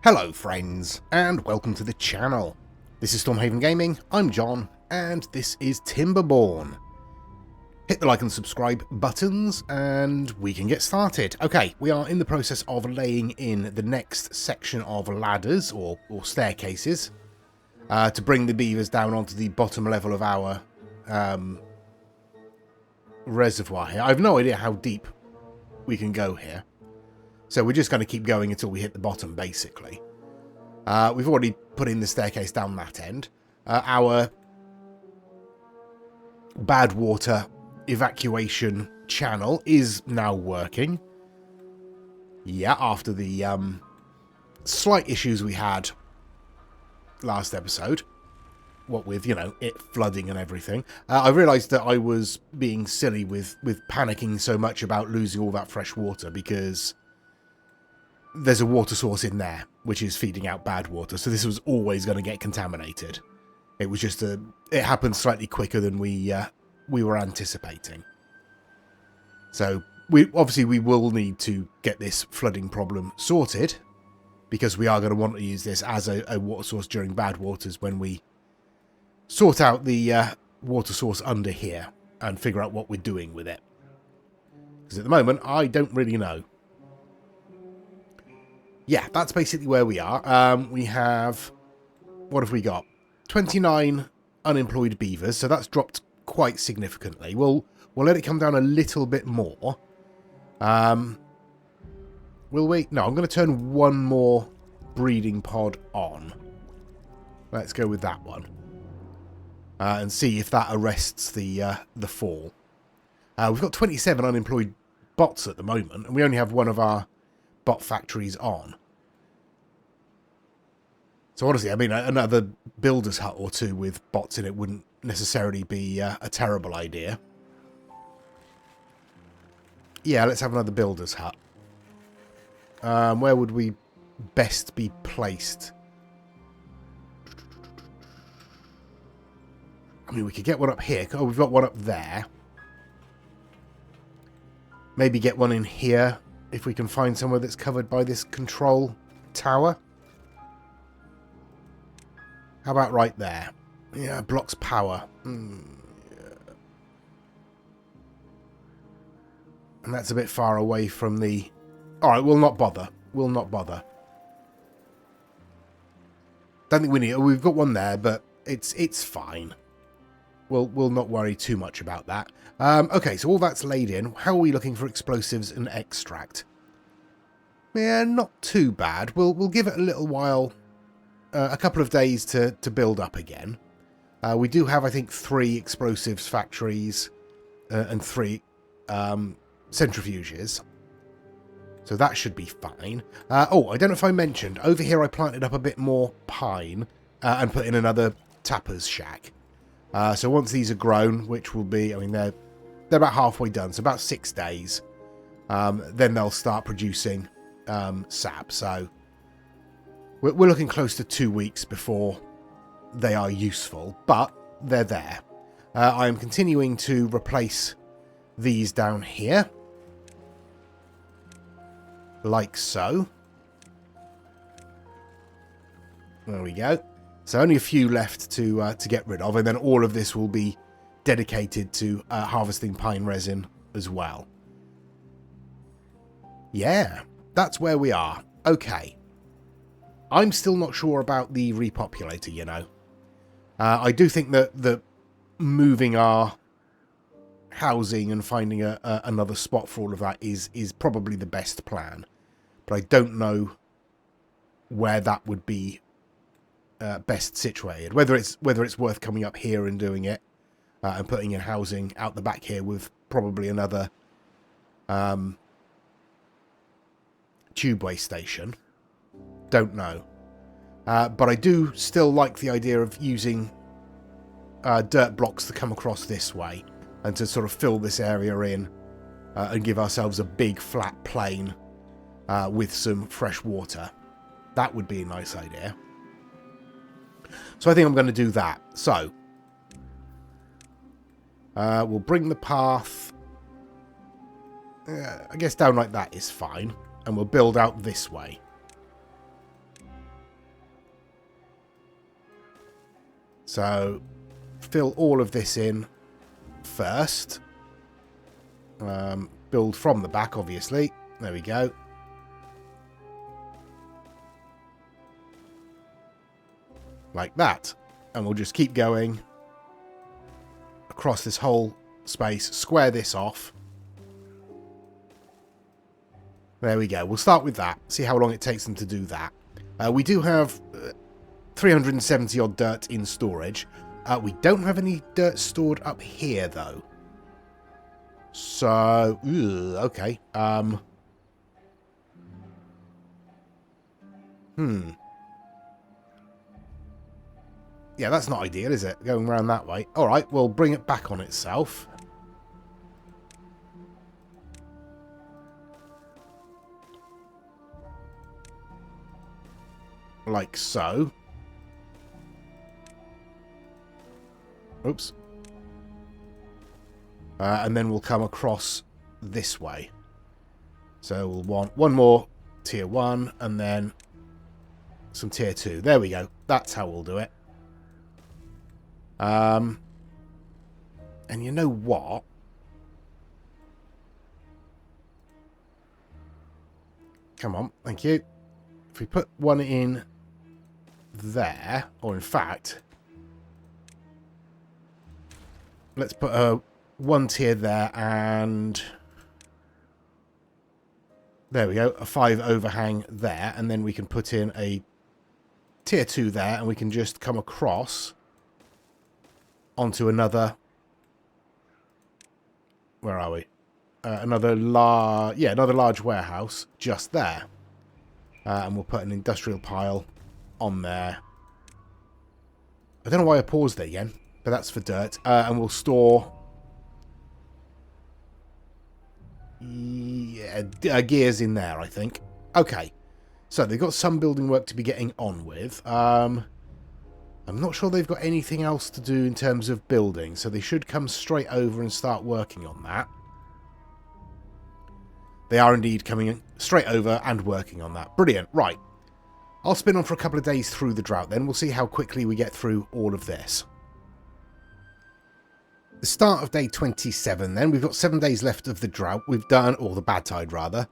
Hello friends, and welcome to the channel. This is Stormhaven Gaming, I'm John, and this is Timberborn. Hit the like and subscribe buttons, and we can get started. Okay, we are in the process of laying in the next section of ladders, or staircases, to bring the beavers down onto the bottom level of our reservoir here. I have no idea how deep we can go here. So we're just going to keep going until we hit the bottom, basically. We've already put in the staircase down that end. Our bad water evacuation channel is now working. Yeah, after the slight issues we had last episode. What with, you know, it flooding and everything. I realised that I was being silly with panicking so much about losing all that fresh water because there's a water source in there which is feeding out bad water, so this was always going to get contaminated. It was just it happened slightly quicker than we were anticipating. So we will need to get this flooding problem sorted, because we are going to want to use this as a water source during bad waters when we sort out the water source under here and figure out what we're doing with it. Because at the moment I don't really know. Yeah, that's basically where we are. We have, what have we got? 29 unemployed beavers, so that's dropped quite significantly. We'll let it come down a little bit more. Will we? No, I'm going to turn one more breeding pod on. Let's go with that one. And see if that arrests the fall. We've got 27 unemployed bots at the moment, and we only have one of our bot factories on. So honestly, I mean, another builder's hut or two with bots in it wouldn't necessarily be a terrible idea. Yeah, let's have another builder's hut. Where would we best be placed? I mean, we could get one up here. Oh, we've got one up there. Maybe get one in here if we can find somewhere that's covered by this control tower. How about right there? Yeah, blocks power. Yeah. And that's a bit far away from the... Alright, we'll not bother. We'll not bother. Don't think we need... We've got one there, but it's fine. We'll not worry too much about that. Okay, so all that's laid in. How are we looking for explosives and extract? Yeah, not too bad. We'll give it a little while, a couple of days to build up again. We do have, I think, 3 explosives factories and 3 centrifuges. So that should be fine. Oh, I don't know if I mentioned, over here I planted up a bit more pine and put in another tapper's shack. So once these are grown, which will be, I mean, they're about halfway done, so about 6 days, then they'll start producing sap. So we're looking close to 2 weeks before they are useful, but they're there. I am continuing to replace these down here, like so. There we go. So only a few left to get rid of, and then all of this will be dedicated to harvesting pine resin as well. Yeah, that's where we are. Okay. I'm still not sure about the repopulator, you know. I do think that moving our housing and finding another spot for all of that is probably the best plan. But I don't know where that would be best situated. Whether it's worth coming up here and doing it and putting in housing out the back here with probably another tubeway station. Don't know. But I do still like the idea of using dirt blocks to come across this way and to sort of fill this area in and give ourselves a big flat plain with some fresh water. That would be a nice idea. So I think I'm going to do that. So we'll bring the path, I guess down like that is fine, and we'll build out this way. So fill all of this in first. Build from the back, obviously. There we go. Like that. And we'll just keep going across this whole space. Square this off. There we go. We'll start with that. See how long it takes them to do that. We do have 370 odd dirt in storage. We don't have any dirt stored up here, though. So, okay. Yeah, that's not ideal, is it? Going around that way. All right, we'll bring it back on itself. Like so. Oops. And then we'll come across this way. So we'll want one more tier 1 and then some tier 2. There we go. That's how we'll do it. And you know what? Come on, thank you. If we put one in there, or in fact, let's put one tier there, and there we go, a 5 overhang there, and then we can put in a tier 2 there, and we can just come across onto another, where are we? Another large warehouse just there. And we'll put an industrial pile on there. I don't know why I paused it again, but that's for dirt. And we'll store gears in there, I think. Okay. So they've got some building work to be getting on with. I'm not sure they've got anything else to do in terms of building, so they should come straight over and start working on that. They are indeed coming straight over and working on that. Brilliant. Right. I'll spin on for a couple of days through the drought then. We'll see how quickly we get through all of this. The start of day 27 then. We've got 7 days left of the drought. We've done, or the bad tide rather.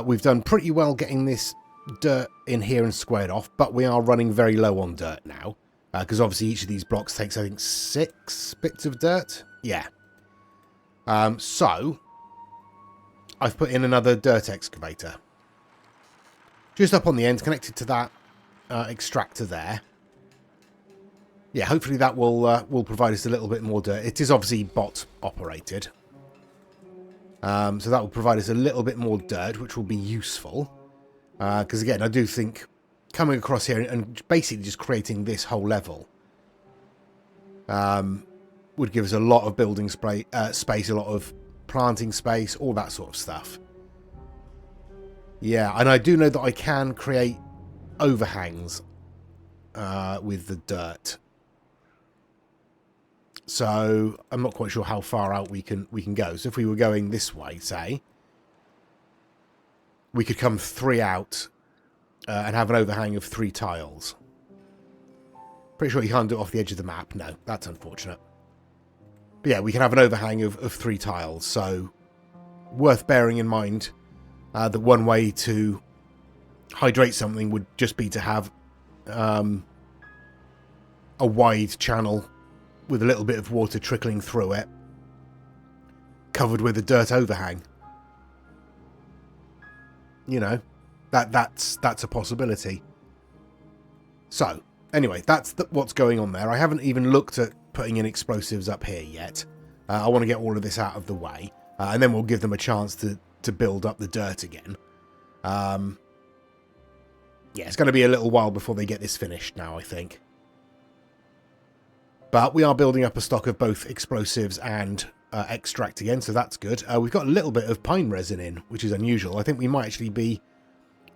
We've done pretty well getting this dirt in here and squared off, but we are running very low on dirt now. Because obviously each of these blocks takes, I think, 6 bits of dirt. Yeah. So I've put in another dirt excavator. Just up on the end, connected to that extractor there. Yeah, hopefully that will provide us a little bit more dirt. It is obviously bot operated. So that will provide us a little bit more dirt, which will be useful. Because again, I do think coming across here and basically just creating this whole level would give us a lot of building space, a lot of planting space, all that sort of stuff. Yeah, and I do know that I can create overhangs with the dirt. So I'm not quite sure how far out we can go. So if we were going this way, say, we could come 3 out and have an overhang of 3 tiles. Pretty sure you can't do it off the edge of the map. No, that's unfortunate. But yeah, we can have an overhang of 3 tiles. So worth bearing in mind that one way to hydrate something would just be to have a wide channel with a little bit of water trickling through it, covered with a dirt overhang. You know, that's a possibility. So anyway, that's what's going on there. I haven't even looked at putting in explosives up here yet. I want to get all of this out of the way, and then we'll give them a chance to build up the dirt again. Yeah, it's going to be a little while before they get this finished now, I think. But we are building up a stock of both explosives and extract again, so that's good. We've got a little bit of pine resin in, which is unusual. I think we might actually be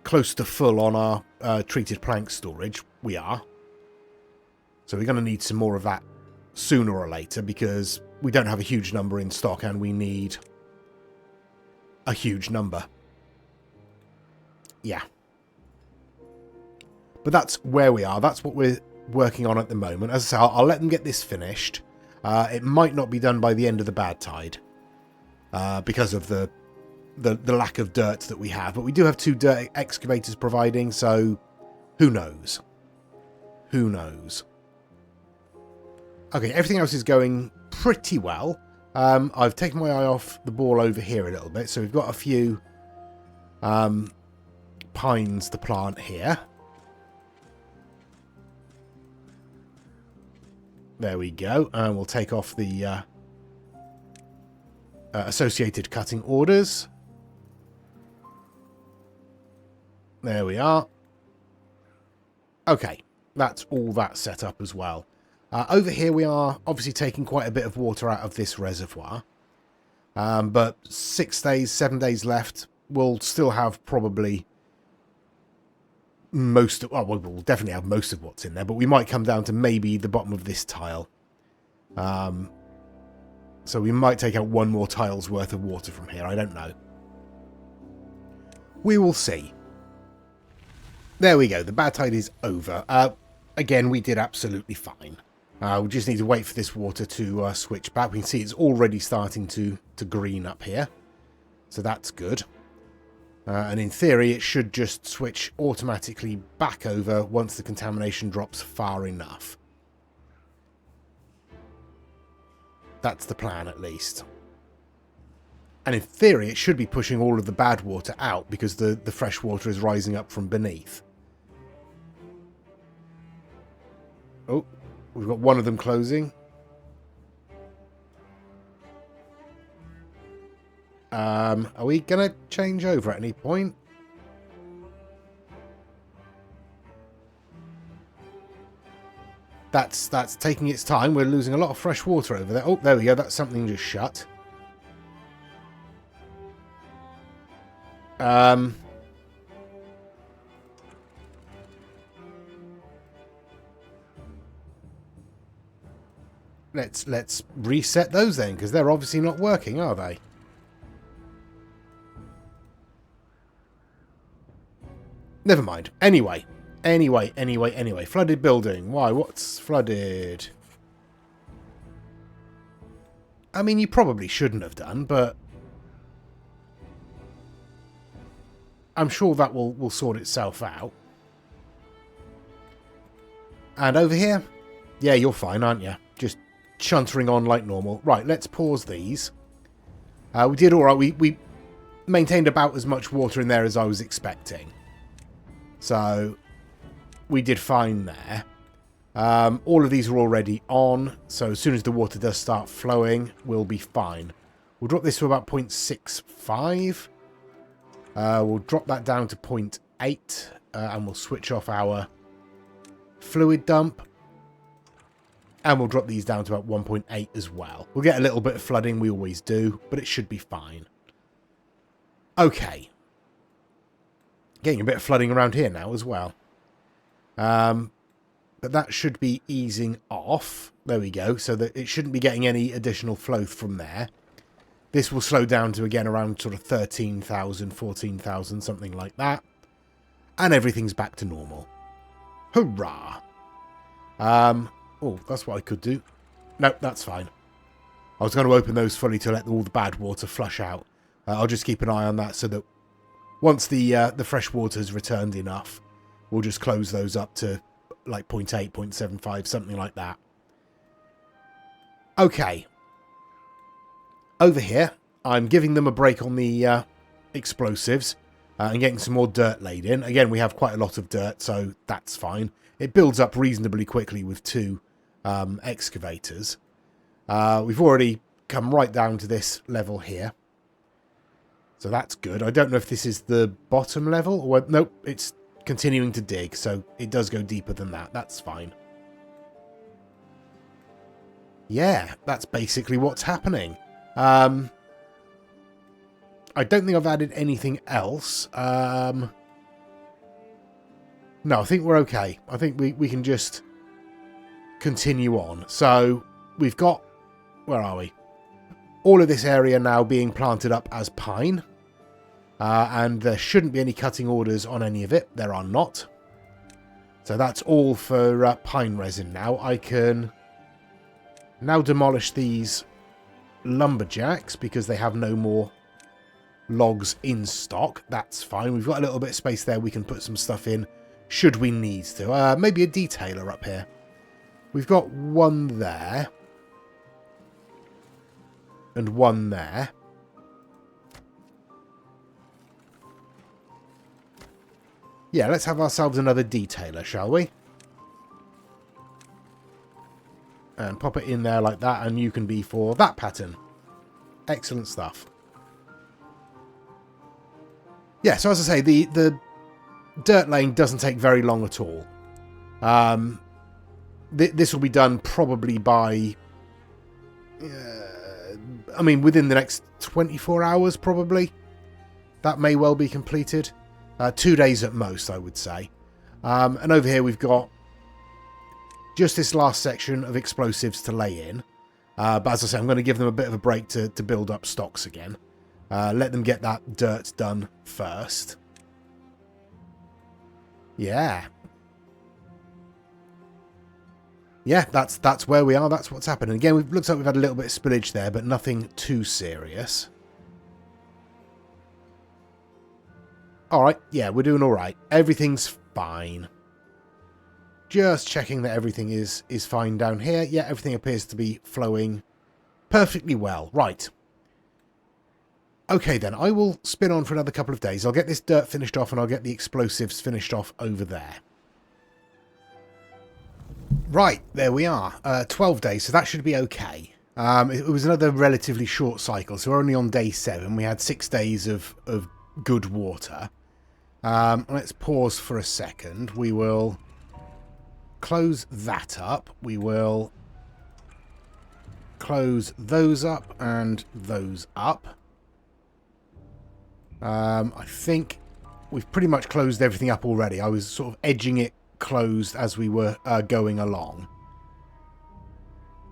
close to full on our treated plank storage. We are. So we're going to need some more of that sooner or later, because we don't have a huge number in stock and we need a huge number. Yeah. But that's where we are. That's what we're working on at the moment. As I say, I'll let them get this finished. It might not be done by the end of the bad tide because of the lack of dirt that we have. But we do have 2 dirt excavators providing, so who knows? Who knows? Okay, everything else is going pretty well. I've taken my eye off the ball over here a little bit, so we've got a few pines to plant here. There we go, and we'll take off the associated cutting orders. There we are. Okay, that's all that set up as well. Over here we are obviously taking quite a bit of water out of this reservoir. But 6 days, 7 days left. We'll still have probably most of... Well, we'll definitely have most of what's in there. But we might come down to maybe the bottom of this tile. So we might take out 1 more tile's worth of water from here. I don't know. We will see. There we go. The bad tide is over. Again, we did absolutely fine. We just need to wait for this water to switch back. We can see it's already starting to green up here. So that's good. And in theory, it should just switch automatically back over once the contamination drops far enough. That's the plan, at least. And in theory, it should be pushing all of the bad water out because the fresh water is rising up from beneath. Oh, we've got one of them closing. Are we going to change over at any point? That's taking its time. We're losing a lot of fresh water over there. Oh, there we go. That's something just shut. Let's reset those then, because they're obviously not working, are they? Never mind. Anyway. Flooded building. Why? What's flooded? I mean, you probably shouldn't have done, but I'm sure that will sort itself out. And over here? Yeah, you're fine, aren't you? Just chuntering on like normal. Right, let's pause these. We did alright. We maintained about as much water in there as I was expecting. So we did fine there. All of these are already on, so as soon as the water does start flowing, we'll be fine. We'll drop this to about 0.65. We'll drop that down to 0.8, and we'll switch off our fluid dump. And we'll drop these down to about 1.8 as well. We'll get a little bit of flooding, we always do, but it should be fine. Okay. Getting a bit of flooding around here now as well. But that should be easing off. There we go. So that it shouldn't be getting any additional flow from there. This will slow down to, again, around sort of 13,000, 14,000, something like that. And everything's back to normal. Hurrah! Oh, that's what I could do. No, that's fine. I was going to open those fully to let all the bad water flush out. I'll just keep an eye on that so that once the fresh water has returned enough, we'll just close those up to like 0.8, 0.75, something like that. Okay. Over here, I'm giving them a break on the explosives and getting some more dirt laid in. Again, we have quite a lot of dirt, so that's fine. It builds up reasonably quickly with 2 excavators. We've already come right down to this level here. So that's good. I don't know if this is the bottom level. Or nope, it's continuing to dig, so it does go deeper than that. That's fine. Yeah, that's basically what's happening. I don't think I've added anything else. No, I think we're okay. I think we can just continue on. So we've got... Where are we? All of this area now being planted up as pine. And there shouldn't be any cutting orders on any of it. There are not. So that's all for pine resin now. I can now demolish these lumberjacks because they have no more logs in stock. That's fine. We've got a little bit of space there. We can put some stuff in should we need to. Maybe a detailer up here. We've got one there. And one there. Yeah, let's have ourselves another detailer, shall we? And pop it in there like that, and you can be for that pattern. Excellent stuff. Yeah, so as I say, the dirt lane doesn't take very long at all. This will be done probably by... I mean, within the next 24 hours, probably. That may well be completed. 2 days at most, I would say. And over here we've got just this last section of explosives to lay in. But as I say, I'm going to give them a bit of a break to build up stocks again. Let them get that dirt done first. Yeah. Yeah, that's where we are. That's what's happened. And again, it looks like we've had a little bit of spillage there, but nothing too serious. Alright, yeah, we're doing alright. Everything's fine. Just checking that everything is fine down here. Yeah, everything appears to be flowing perfectly well. Right. Okay then, I will spin on for another couple of days. I'll get this dirt finished off and I'll get the explosives finished off over there. Right, there we are. 12 days, so that should be okay. It was another relatively short cycle, so we're only on day 7. We had 6 days of good water. Let's pause for a second. We will close that up. We will close those up and those up. I think we've pretty much closed everything up already. I was sort of edging it closed as we were going along.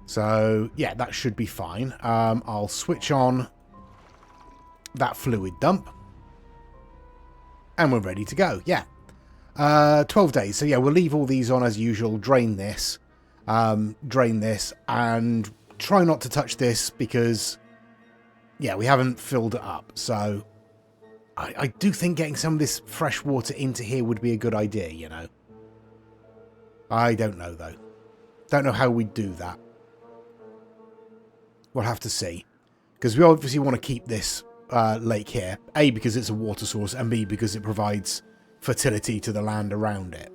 So, yeah, that should be fine. I'll switch on that fluid dump. And we're ready to go, yeah. 12 days, so yeah, we'll leave all these on as usual, drain this, and try not to touch this because, yeah, we haven't filled it up. So, I do think getting some of this fresh water into here would be a good idea, you know. I don't know, though. Don't know how we'd do that. We'll have to see. Because we obviously want to keep this lake here. A, because it's a water source, and B, because it provides fertility to the land around it.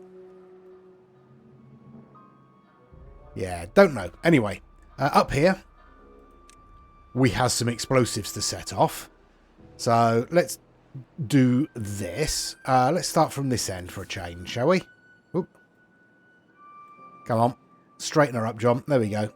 Yeah, don't know. Anyway, up here, we have some explosives to set off. So, let's do this. Let's start from this end for a change, shall we? Oop. Come on. Straighten her up, John. There we go.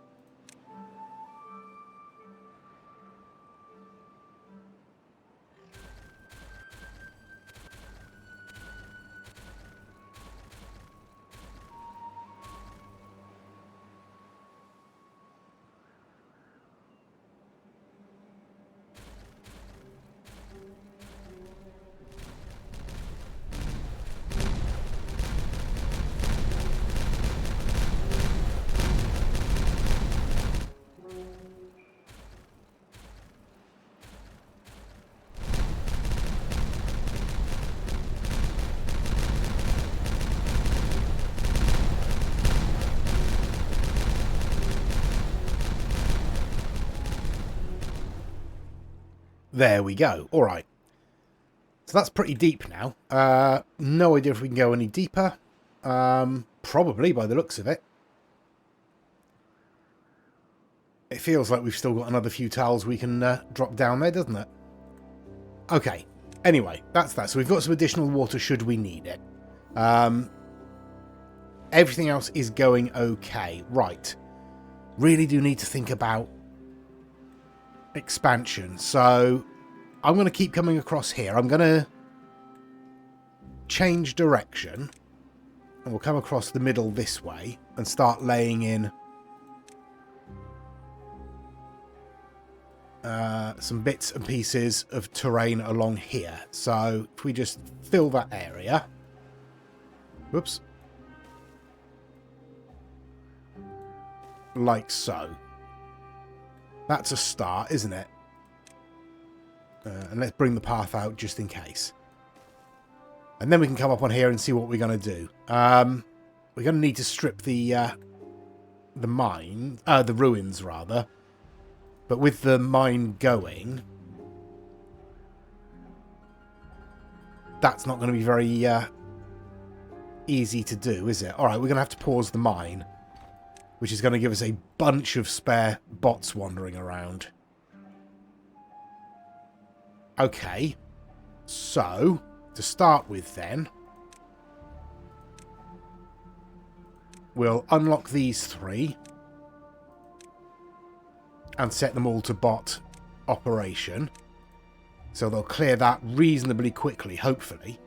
There we go. All right. So that's pretty deep now. No idea if we can go any deeper. Probably by the looks of it. It feels like we've still got another few tiles we can drop down there, doesn't it? Okay. Anyway, that's that. So we've got some additional water should we need it. Everything else is going okay. Right. Really do need to think about expansion. So I'm going to keep coming across here. I'm going to change direction and we'll come across the middle this way and start laying in some bits and pieces of terrain along here. So if we just fill that area, whoops, like so. That's a start, isn't it? And let's bring the path out just in case. And then we can come up on here and see what we're going to do. We're going to need to strip the mine, the ruins rather. But with the mine going, that's not going to be very easy to do, is it? Alright, we're going to have to pause the mine, which is going to give us a bunch of spare bots wandering around. Okay, so to start with then, we'll unlock these 3 and set them all to bot operation. So they'll clear that reasonably quickly, hopefully.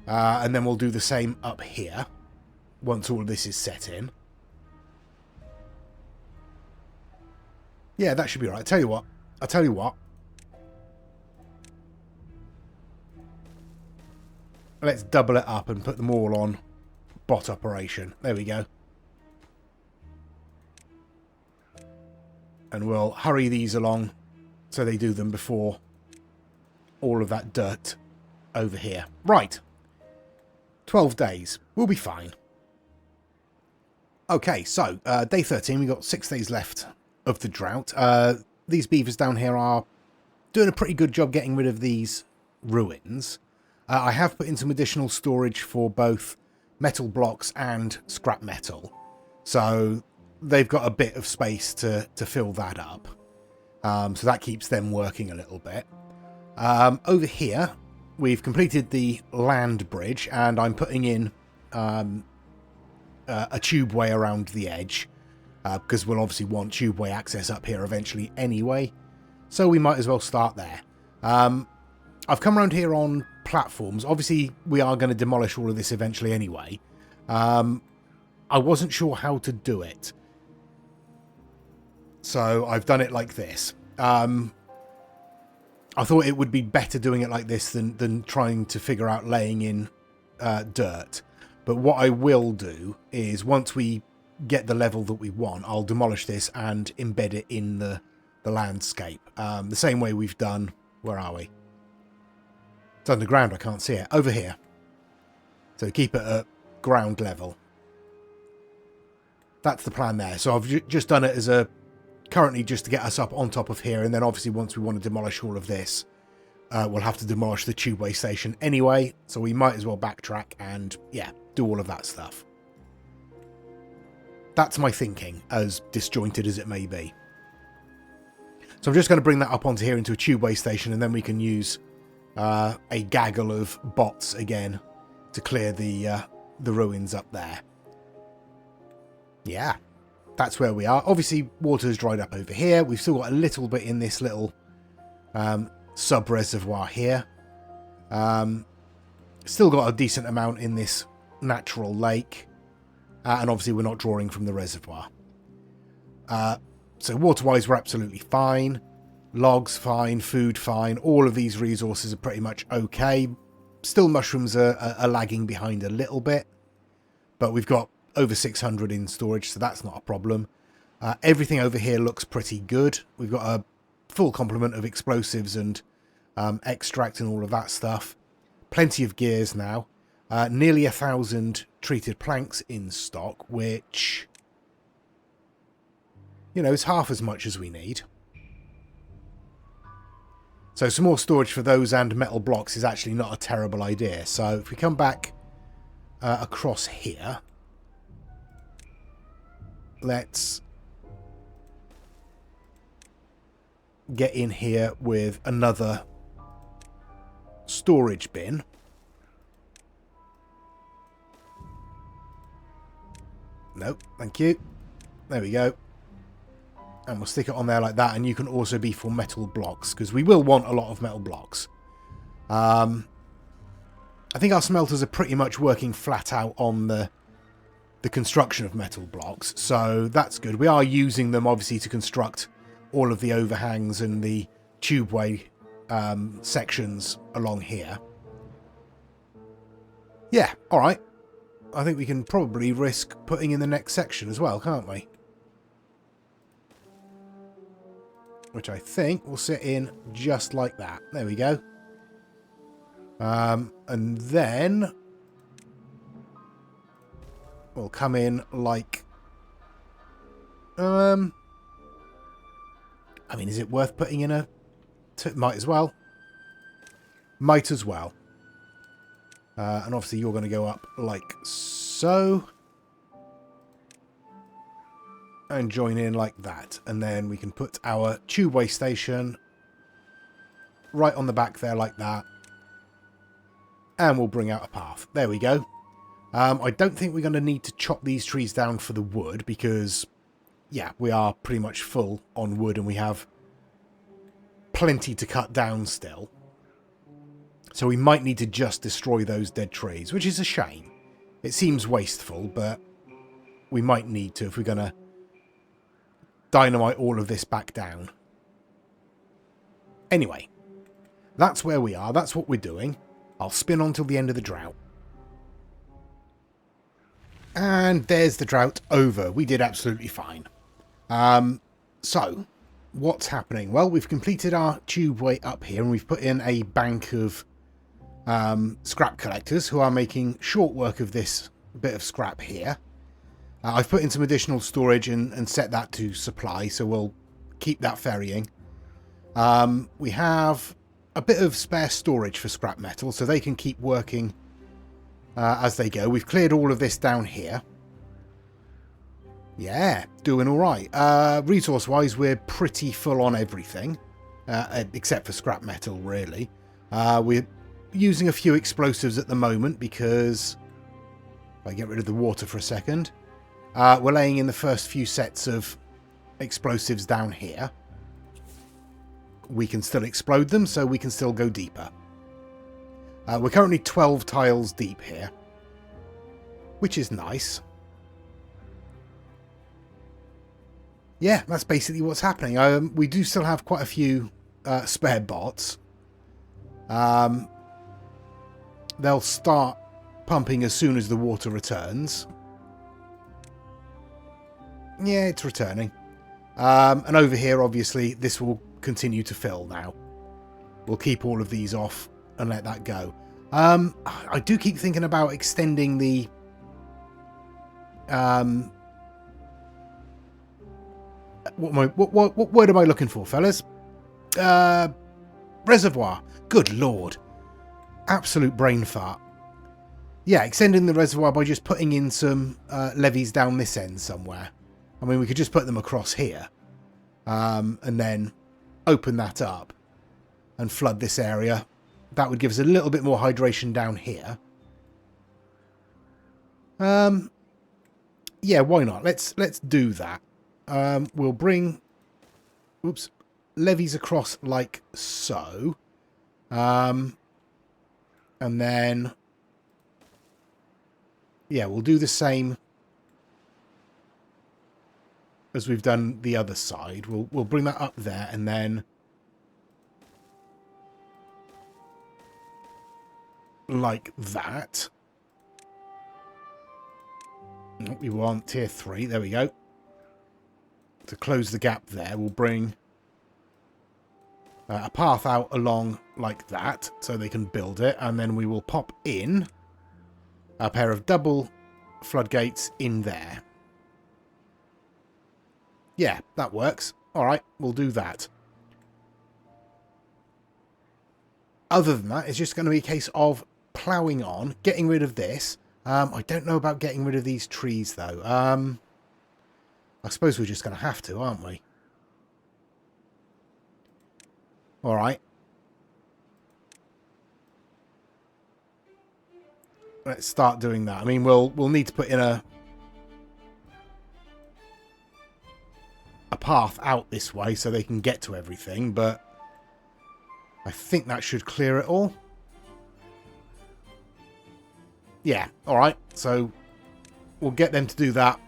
And then we'll do the same up here once all of this is set in. Yeah, that should be right. I'll tell you what. Let's double it up and put them all on bot operation. There we go. And we'll hurry these along so they do them before all of that dirt over here. Right. 12 days. We'll be fine. Okay, so day 13. We've got 6 days left of the drought. These beavers down here are doing a pretty good job getting rid of these ruins. I have put in some additional storage for both metal blocks and scrap metal. So they've got a bit of space to fill that up. So that keeps them working a little bit. Over here, we've completed the land bridge, and I'm putting in a tubeway around the edge, because we'll obviously want tubeway access up here eventually anyway. So we might as well start there. I've come around here on platforms. Obviously, we are going to demolish all of this eventually anyway. I wasn't sure how to do it, so I've done it like this. I thought it would be better doing it like this than trying to figure out laying in dirt. But what I will do is, once we get the level that we want, I'll demolish this and embed it in the landscape. The same way we've done... Where are we? It's underground, I can't see it. Over here. So keep it at ground level. That's the plan there. So I've just done it as a... currently just to get us up on top of here, and then obviously once we want to demolish all of this, we'll have to demolish the tubeway station anyway, so we might as well backtrack and, yeah, do all of that stuff. That's my thinking, as disjointed as it may be. So I'm just going to bring that up onto here into a tubeway station, and then we can use a gaggle of bots again to clear the ruins up there. Yeah. That's where we are. Obviously, water's dried up over here. We've still got a little bit in this little sub-reservoir here. Still got a decent amount in this natural lake. And obviously, we're not drawing from the reservoir. So water-wise, we're absolutely fine. Logs, fine. Food, fine. All of these resources are pretty much okay. Still, mushrooms are lagging behind a little bit. But we've got over 600 in storage, so that's not a problem. Everything over here looks pretty good. We've got a full complement of explosives and extract and all of that stuff. Plenty of gears now. Nearly 1,000 treated planks in stock, which, you know, is half as much as we need. So some more storage for those and metal blocks is actually not a terrible idea. So if we come back across here... Let's get in here with another storage bin. Nope, thank you. There we go. And we'll stick it on there like that, and you can also be for metal blocks, because we will want a lot of metal blocks. I think our smelters are pretty much working flat out on the construction of metal blocks, so that's good. We are using them obviously to construct all of the overhangs and the tubeway sections along here. Yeah, alright. I think we can probably risk putting in the next section as well, can't we? Which I think will sit in just like that. There we go. And then we'll come in like... I mean, is it worth putting in a... Might as well. Might as well. And obviously you're going to go up like so. And join in like that. And then we can put our tubeway station right on the back there like that. And we'll bring out a path. There we go. I don't think we're going to need to chop these trees down for the wood because, yeah, we are pretty much full on wood and we have plenty to cut down still. So we might need to just destroy those dead trees, which is a shame. It seems wasteful, but we might need to if we're going to dynamite all of this back down. Anyway, that's where we are. That's what we're doing. I'll spin on till the end of the drought. And there's the drought over. We did absolutely fine. So, what's happening? Well, we've completed our tubeway up here and we've put in a bank of scrap collectors who are making short work of this bit of scrap here. I've put in some additional storage and set that to supply, so we'll keep that ferrying. We have a bit of spare storage for scrap metal, so they can keep working as they go. We've cleared all of this down here. Yeah, doing all right. Resource-wise, we're pretty full on everything, except for scrap metal, really. We're using a few explosives at the moment because... If I get rid of the water for a second... we're laying in the first few sets of explosives down here. We can still explode them, so we can still go deeper. We're currently 12 tiles deep here, which is nice. Yeah, that's basically what's happening. We do still have quite a few spare bots. They'll start pumping as soon as the water returns. Yeah, it's returning. And over here, obviously, this will continue to fill now. We'll keep all of these off and let that go. I do keep thinking about extending the... What word am I looking for, fellas? Reservoir. Good lord. Absolute brain fart. Yeah, extending the reservoir by just putting in some levees down this end somewhere. I mean, we could just put them across here. And then open that up and flood this area. That would give us a little bit more hydration down here. Yeah, why not? Let's do that. We'll bring levees across like so. And then yeah, we'll do the same as we've done the other side. We'll bring that up there and then like that. We want tier 3. There we go. To close the gap there, we'll bring a path out along like that so they can build it, and then we will pop in a pair of double floodgates in there. Yeah, that works. Alright, we'll do that. Other than that, it's just going to be a case of ploughing on, getting rid of this. I don't know about getting rid of these trees, though. I suppose we're just going to have to, aren't we? Alright. Let's start doing that. I mean, we'll need to put in a path out this way so they can get to everything, but I think that should clear it all. Yeah, alright. So we'll get them to do that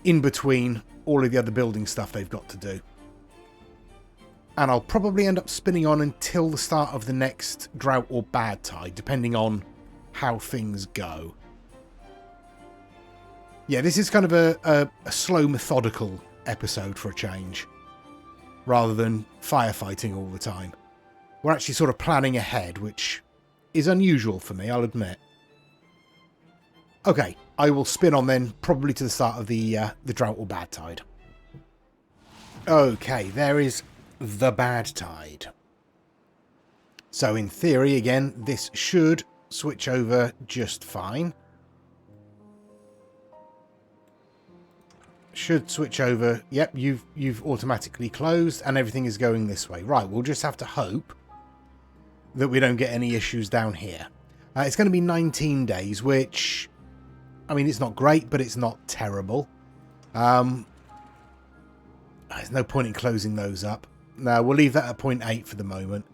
in between all of the other building stuff they've got to do. And I'll probably end up spinning on until the start of the next drought or bad tide, depending on how things go. Yeah, this is kind of a slow, methodical episode for a change, rather than firefighting all the time. We're actually sort of planning ahead, which is unusual for me, I'll admit. Okay, I will spin on then, probably to the start of the drought or bad tide. Okay, there is the bad tide. So in theory, again, this should switch over just fine. Should switch over. Yep, you've automatically closed and everything is going this way. Right, we'll just have to hope that we don't get any issues down here. It's going to be 19 days, which, I mean, it's not great, but it's not terrible. There's no point in closing those up. No, we'll leave that at 0.8 for the moment.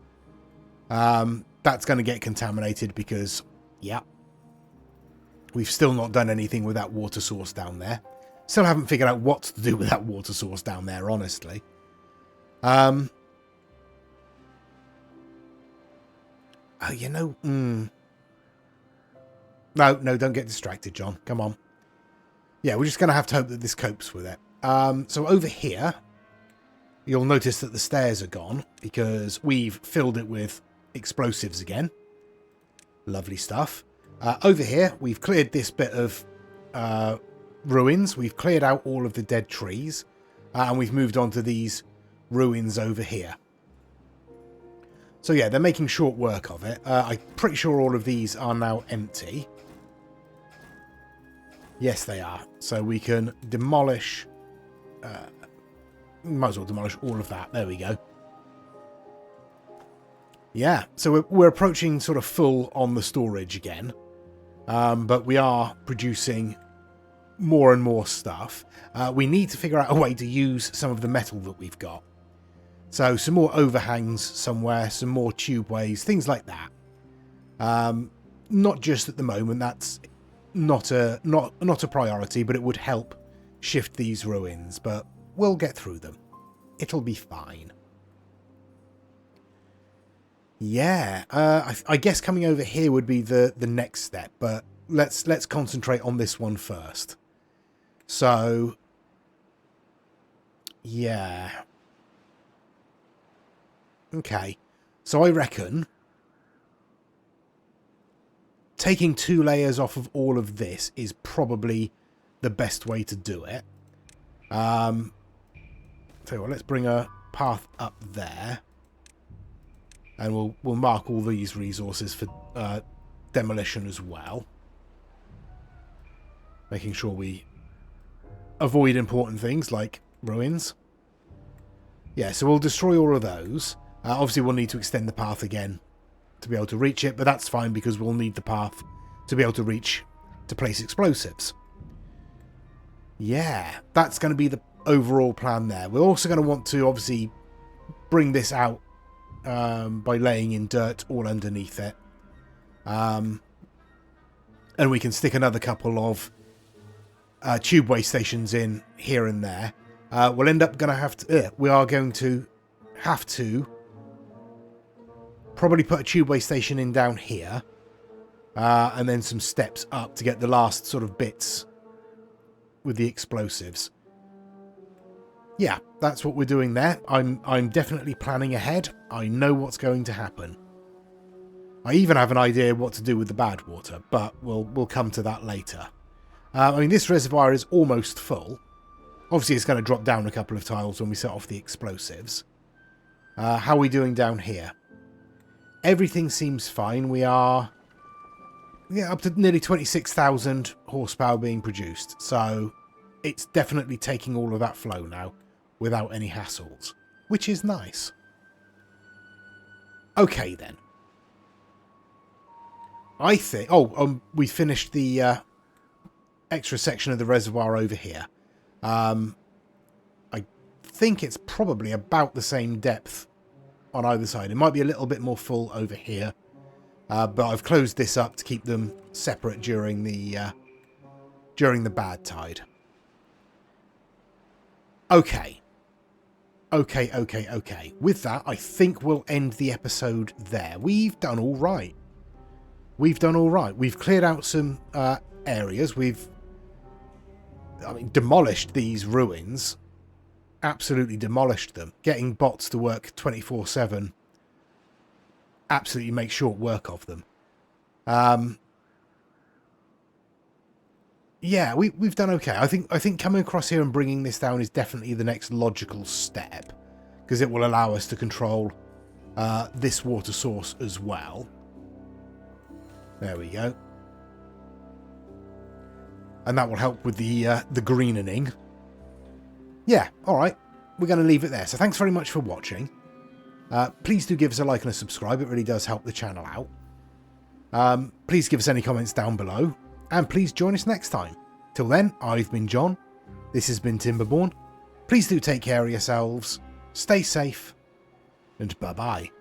That's going to get contaminated because, yeah, we've still not done anything with that water source down there. Still haven't figured out what to do with that water source down there, honestly. You know, No, don't get distracted, John. Come on. Yeah, we're just going to have to hope that this copes with it. So over here, you'll notice that the stairs are gone because we've filled it with explosives again. Lovely stuff. Over here, we've cleared this bit of ruins. We've cleared out all of the dead trees. And we've moved on to these ruins over here. So yeah, they're making short work of it. I'm pretty sure all of these are now empty. Yes, they are. So we can demolish... might as well demolish all of that. There we go. Yeah, so we're approaching sort of full on the storage again. But we are producing more and more stuff. We need to figure out a way to use some of the metal that we've got. So some more overhangs somewhere, some more tubeways, things like that. Not just at the moment. That's not a priority, but it would help shift these ruins. But we'll get through them. It'll be fine. Yeah, I guess coming over here would be the next step, but let's concentrate on this one first. So, yeah. Okay, so I reckon taking 2 layers off of all of this is probably the best way to do it. So well, let's bring a path up there. And we'll mark all these resources for demolition as well. Making sure we avoid important things like ruins. Yeah, so we'll destroy all of those. Obviously, we'll need to extend the path again to be able to reach it, but that's fine because we'll need the path to be able to reach to place explosives. Yeah, that's going to be the overall plan there. We're also going to want to obviously bring this out by laying in dirt all underneath it. And we can stick another couple of tubeway stations in here and there. We'll end up going to have to... we are going to have to probably put a tubeway station in down here. And then some steps up to get the last sort of bits with the explosives. Yeah, that's what we're doing there. I'm definitely planning ahead. I know what's going to happen. I even have an idea what to do with the bad water, but we'll come to that later. I mean, this reservoir is almost full. Obviously, it's going to drop down a couple of tiles when we set off the explosives. How are we doing down here? Everything seems fine. We are up to nearly 26,000 horsepower being produced. So it's definitely taking all of that flow now without any hassles, which is nice. Okay, then. I think... we finished the extra section of the reservoir over here. I think it's probably about the same depth on either side. It might be a little bit more full over here. But I've closed this up to keep them separate during the bad tide. Okay. Okay. With that, I think we'll end the episode there. We've done all right. We've cleared out some areas. We've I mean, demolished these ruins. Absolutely demolished them. Getting bots to work 24/7. Absolutely make short work of them. Yeah, we've done okay. I think coming across here and bringing this down is definitely the next logical step, because it will allow us to control this water source as well. There we go. And that will help with the greenening. Yeah, alright. We're going to leave it there. So thanks very much for watching. Please do give us a like and a subscribe. It really does help the channel out. Please give us any comments down below. And please join us next time. Till then, I've been John. This has been Timberborn. Please do take care of yourselves. Stay safe. And bye-bye.